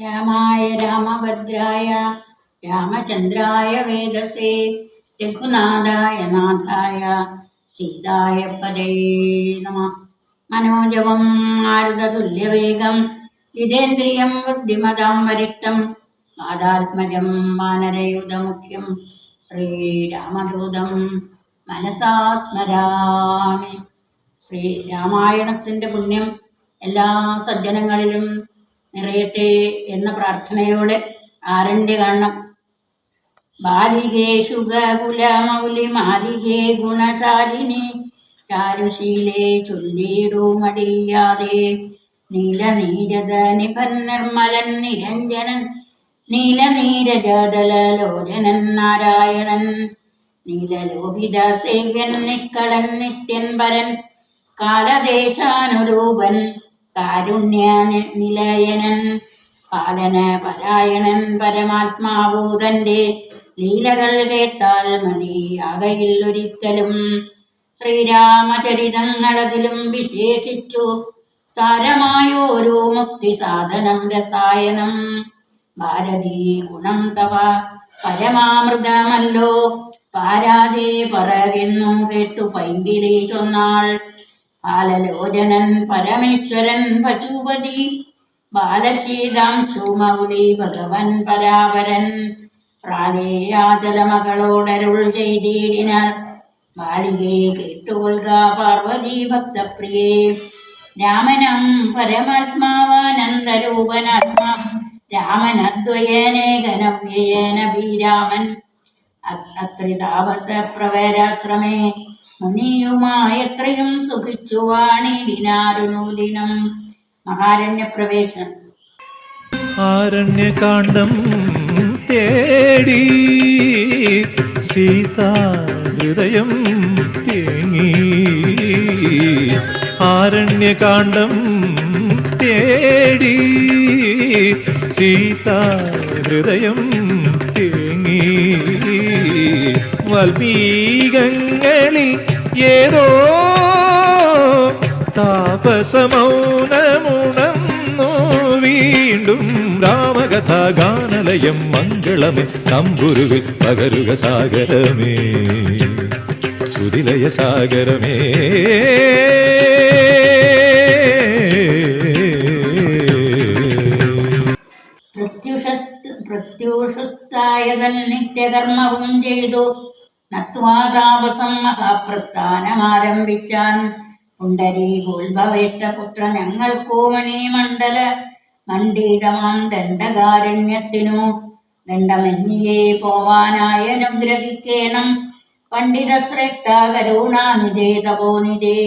രാമായ രാമഭദ്രായ രാമചന്ദ്രായ വേദസേ രഘുനാഥായ നാഥായ സീതായ പദേ നമ. മനോജവം മാരുതതുല്യവേഗം ജിതേന്ദ്രിയം ബുദ്ധിമതാം വരിഷ്ടം വാതാത്മജം വാനരയൂഥമുഖ്യം ശ്രീരാമദൂതം മനസാ സ്മരാമി. ശ്രീരാമായണത്തിൻ്റെ പുണ്യം എല്ലാ സജ്ജനങ്ങളിലും നിറയട്ടെ എന്ന പ്രാർത്ഥനയോടെ ആരണ്യകാണ്ഡം. ബാലികേ ശുഗകുലമൗലി മാലികേ ഗുണശാലിനി ചാരുശീലേ ചൊല്ലിടുമടിയാതെ നീലനീരദ നിഭൻ നിർമ്മലൻ നിരഞ്ജനൻ നീലനീരജദലോചനൻ നാരായണൻ നീലലോഹിത സേവ്യൻ നിഷ്കളൻ നിത്യൻ പരൻ കാലദേശാനുരൂപൻ കാരുണ്യ നിലയനൻ പാലന പരായണൻ പരമാത്മാഭൂതന്റെ ലീലകൾ കേട്ടാൽ മതിയാകയിൽ ഒരിക്കലും. ശ്രീരാമചരിതങ്ങളതിലും വിശേഷിച്ചു സാരമായോരോ മുക്തി സാധനം രസായനം. ഭാരതീ ഗുണം തവ പരമാമൃതമല്ലോ പാരാതെ പറകെന്നു കേട്ടു പൈങ്കിളി ചൊന്നാൾ. ബാലലോചനൻ പരമേശ്വരൻ പശുപതി ബാലശീതാംശു മൗലി ഭഗവൻ പരാപരൻ പ്രാലേയാചലമകളോടരുൾ ചെയ്തിടിനാർ. ബാലികേ കേട്ടുകൊള്ളുക പാർവതി ഭക്തപ്രിയേ രാമനം പരമാത്മാവാനന്ദരൂപനാത്മാ രാമനദ്വയേനേകനവ്യയേന ഭീരാമൻ അത്രിതാപസ പ്രവരാശ്രമേ മുനിയുമായത്രയും സുഖിച്ചു വാണിടിനാരുനൂലിനം. മഹാരണ്യപ്രവേശനം. ആരണ്യകാണ്ഡം തേടി സീതാഹൃദയം തേങ്ങി. ആരണ്യകാണ്ഡം തേടി സീതാഹൃദയം തേങ്ങി. വാൽമീകങ്ങളിൽ ഏതോ താപസമൗനമുണർന്നു വീണ്ടും രാമകഥാഗാനലയം മംഗളമേ തമ്പുരുവിൽ പകരുക സാഗരമേ സുതിലയ സാഗരമേ. പ്രത്യൂഷസ്ഥായതൻ നിത്യകർമ്മവും ചെയ്തു നത്വാതാപസം മഹാപ്രസ്ഥാനമാരംഭിച്ചാൻ. പുണ്ടരീകോത്ഭവേഷ്ടപുത്ര ഞങ്ങൾക്കോമണി മണ്ഡല മണ്ഡിതമാം ദണ്ഡകാരണ്യത്തിനു ദണ്ഡമന്യേ പോവാനായി അനുഗ്രഹിക്കേണം. പണ്ഡിതശ്രേഷ്ഠ കരുണാനിധേ തപോനിധേ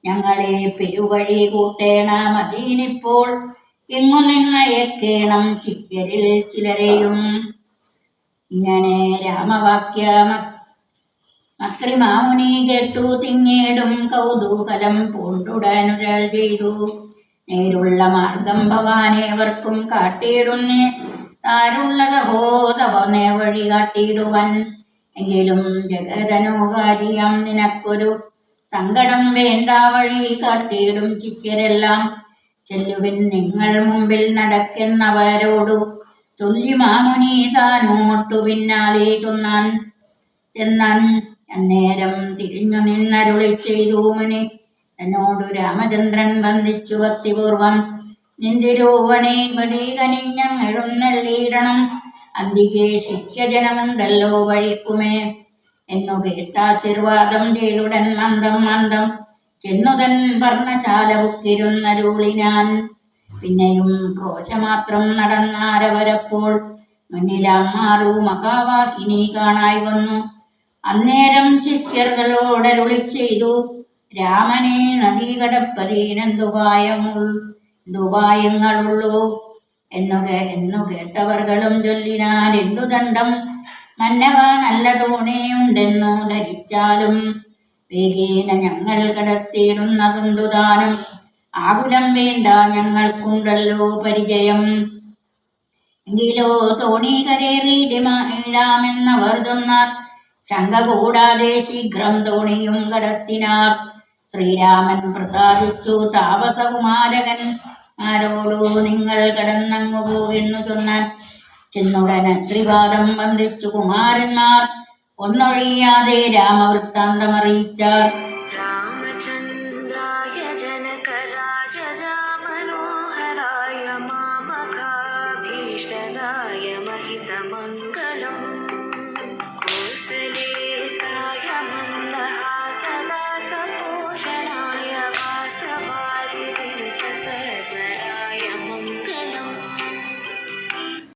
ഞങ്ങളെ പെരുവഴി കൂട്ടേണം. അതീനിപ്പോൾ എങ്ങു നിന്നയക്കേണം ചിത്യരിൽ ചിലരെയും. ഇങ്ങനെ രാമവാക്യ മത്രിമാമുനി കേട്ടു തിങ്ങേടും കൗതൂഹലം പൂണ്ടുടനുരൽ ചെയ്തു. നേരുള്ള മാർഗം ഭവാനേവർക്കും കാട്ടിയിടുന്നേ താരുള്ളതഹോ തവ നേർവഴി കാട്ടിയിടുവൻ. എങ്കിലും ജഗതനുകാരിയം നിനക്കൊരു സങ്കടം വേണ്ട വഴി കാട്ടിയിടും ചിത്യരെല്ലാം. ചെല്ലുവിൻ നിങ്ങൾ മുമ്പിൽ നടക്കുന്നവരോടു ചൊല്ലി മാമുനി താനോട്ടു പിന്നാലെ ചെന്നാൻ. അന്നേരം തിരിഞ്ഞു നിന്നരുളി ചെയ്തു മുനി എന്നോടു രാമചന്ദ്രൻ വന്ദിച്ചു ഭക്തിപൂർവം. നിന്തിരൂവണേ വഴി കനിഞ്ഞെഴുന്നള്ളിയിടണം. അന്തികെ ശിഷ്യജനമുണ്ടല്ലോ വഴിക്കുമേ എന്നു കേട്ടാശീർവാദം ചെയ്തുടൻ മന്ദം മന്ദം ചെന്നുതൻ വർണ്ണശാല ബുക്കിരുന്നരുളിനാൻ. പിന്നെയും ക്രോശമാത്രം നടന്നാരവരപ്പോൾ മുന്നിലാമാറു മഹാവാഹിനി കാണായി വന്നു. അന്നേരം ശിഷ്യர்களോടരുളി ചെയ്തു രാമനെ നദീ കടപ്പതീനെന്തുപായങ്ങളുള്ളൂ എന്നു കേട്ടവർകളും ചൊല്ലിനാൽ എന്തു ദണ്ഡം മന്നവ നല്ല തോണിയുണ്ടെന്നു ധരിച്ചാലും വേഗേന ഞങ്ങൾ കടത്തിയിടുന്നതുണ്ടു ദാനം. ആകുലം വേണ്ട ഞങ്ങൾക്കുണ്ടല്ലോ പരിചയം. എങ്കിലോ തോണി കരേറിയിടാമെന്നവർ ചൊന്നാർ. ശങ്ക കൂടാതെ ശീഘ്രം തോണിയും കടത്തിനാർ. ശ്രീരാമൻ പ്രസാദിച്ചു താപസകുമാരകൻ ആരോടോ നിങ്ങൾ കടന്നങ്ങു പോകുന്നു ചൊന്നാൻ ചെന്നുടനെ ത്രിപാദം വന്ദിച്ചു കുമാരന്മാർ ഒന്നൊഴിയാതെ രാമവൃത്താന്തമറിയിച്ചാർ. രാമചന്ദ്രായ ജനകരാജാമനോഹരായ മാമകാഭീഷ്ടദായ മഹിതമംഗളം. കോസലേ